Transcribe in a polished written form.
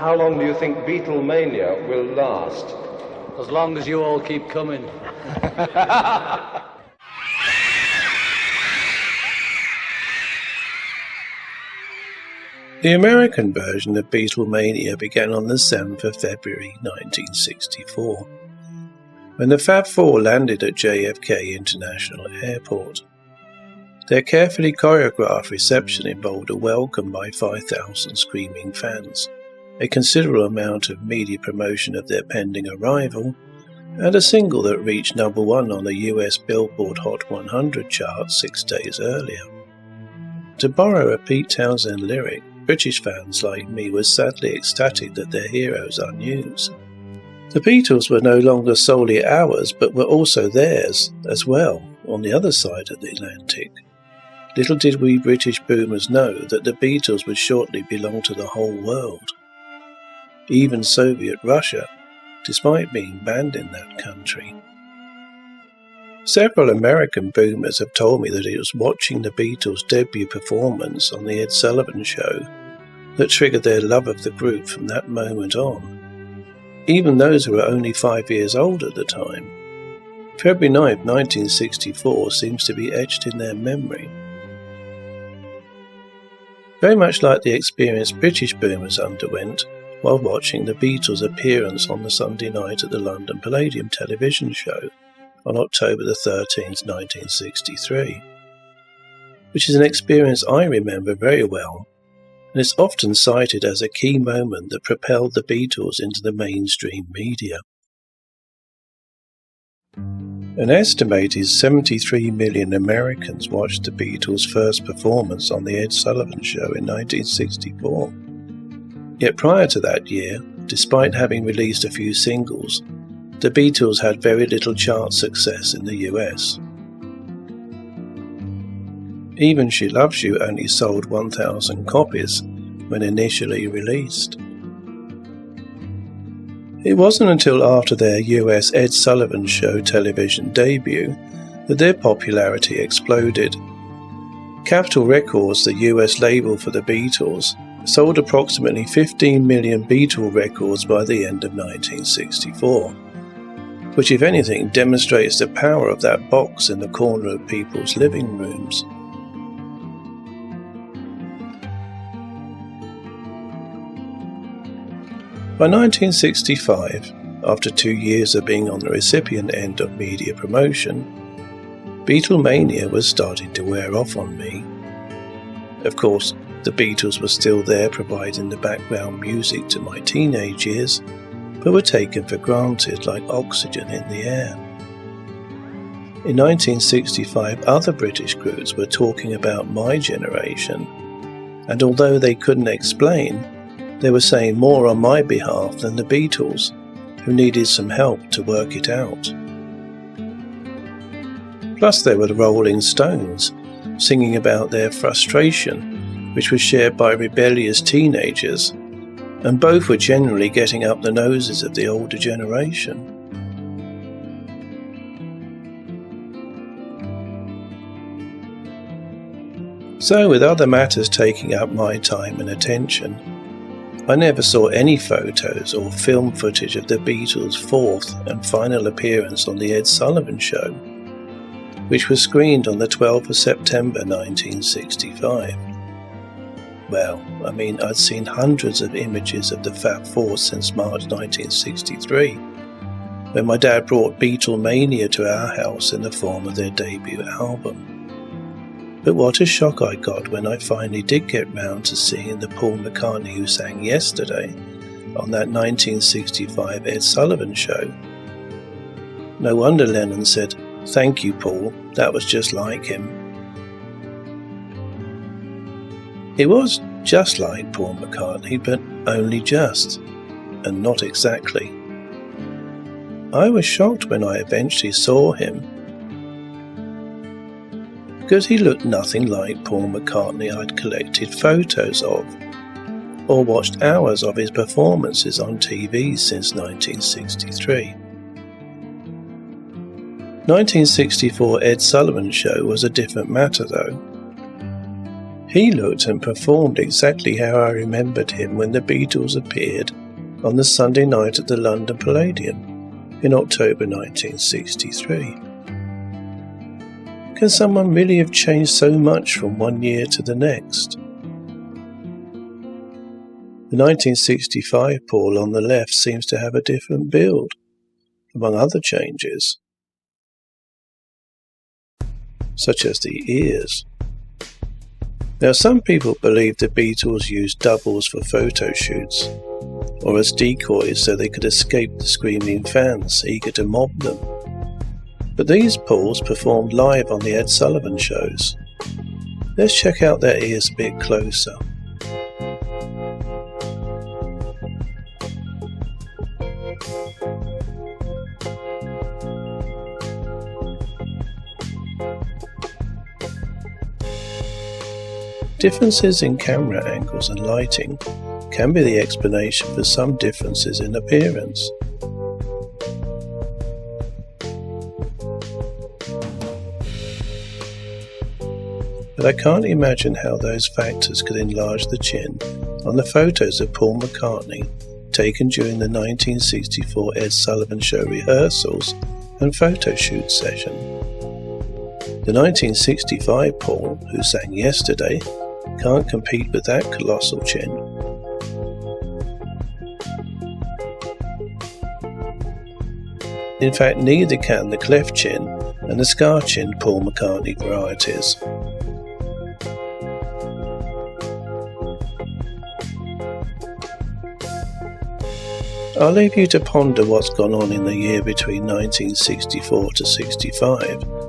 how long do you think Beatlemania will last? As long as you all keep coming. The American version of Beatlemania began on the 7th of February 1964, when the Fab Four landed at JFK International Airport. Their carefully choreographed reception involved a welcome by 5,000 screaming fans, a considerable amount of media promotion of their pending arrival, and a single that reached number 1 on the US Billboard Hot 100 chart 6 days earlier. To borrow a Pete Townsend lyric, British fans like me were sadly ecstatic that their heroes are news. The Beatles were no longer solely ours, but were also theirs as well, on the other side of the Atlantic. Little did we British boomers know that the Beatles would shortly belong to the whole world. Even Soviet Russia, despite being banned in that country. Several American boomers have told me that it was watching the Beatles' debut performance on the Ed Sullivan Show that triggered their love of the group from that moment on, even those who were only 5 years old at the time. February 9, 1964 seems to be etched in their memory. Very much like the experience British boomers underwent while watching the Beatles' appearance on the Sunday night at the London Palladium television show on October the 13th, 1963, which is an experience I remember very well, and is often cited as a key moment that propelled the Beatles into the mainstream media. An estimated 73 million Americans watched the Beatles' first performance on the Ed Sullivan Show in 1964. Yet prior to that year, despite having released a few singles, the Beatles had very little chart success in the US. Even She Loves You only sold 1,000 copies when initially released. It wasn't until after their US Ed Sullivan Show television debut that their popularity exploded. Capitol Records, the US label for the Beatles, sold approximately 15 million Beatle records by the end of 1964. Which, if anything, demonstrates the power of that box in the corner of people's living rooms. By 1965, after 2 years of being on the recipient end of media promotion, Beatlemania was starting to wear off on me. Of course, the Beatles were still there providing the background music to my teenage years, but were taken for granted like oxygen in the air. In 1965, other British groups were talking about my generation, and although they couldn't explain, they were saying more on my behalf than the Beatles, who needed some help to work it out. Plus there were the Rolling Stones, singing about their frustration, which was shared by rebellious teenagers, and both were generally getting up the noses of the older generation. So, with other matters taking up my time and attention, I never saw any photos or film footage of the Beatles' fourth and final appearance on the Ed Sullivan Show, which was screened on the 12th of September 1965. Well, I'd seen hundreds of images of the Fab Four since March 1963, when my dad brought Beatlemania to our house in the form of their debut album. But what a shock I got when I finally did get round to seeing the Paul McCartney who sang Yesterday on that 1965 Ed Sullivan Show. No wonder Lennon said, "Thank you, Paul, that was just like him." It was just like Paul McCartney, but only just, and not exactly. I was shocked when I eventually saw him, because he looked nothing like Paul McCartney I'd collected photos of, or watched hours of his performances on TV since 1963. 1964 Ed Sullivan Show was a different matter though. He looked and performed exactly how I remembered him when the Beatles appeared on the Sunday night at the London Palladium in October 1963. Can someone really have changed so much from one year to the next? The 1965 Paul on the left seems to have a different build, among other changes, such as the ears. Now, some people believe the Beatles used doubles for photo shoots, or as decoys so they could escape the screaming fans eager to mob them. But these Pauls performed live on the Ed Sullivan Shows. Let's check out their ears a bit closer. Differences in camera angles and lighting can be the explanation for some differences in appearance. But I can't imagine how those factors could enlarge the chin on the photos of Paul McCartney taken during the 1964 Ed Sullivan Show rehearsals and photoshoot session. The 1965 Paul, who sang Yesterday, can't compete with that colossal chin. In fact, neither can the cleft chin and the scar-chinned Paul McCartney varieties. I'll leave you to ponder what's gone on in the year between 1964 to 65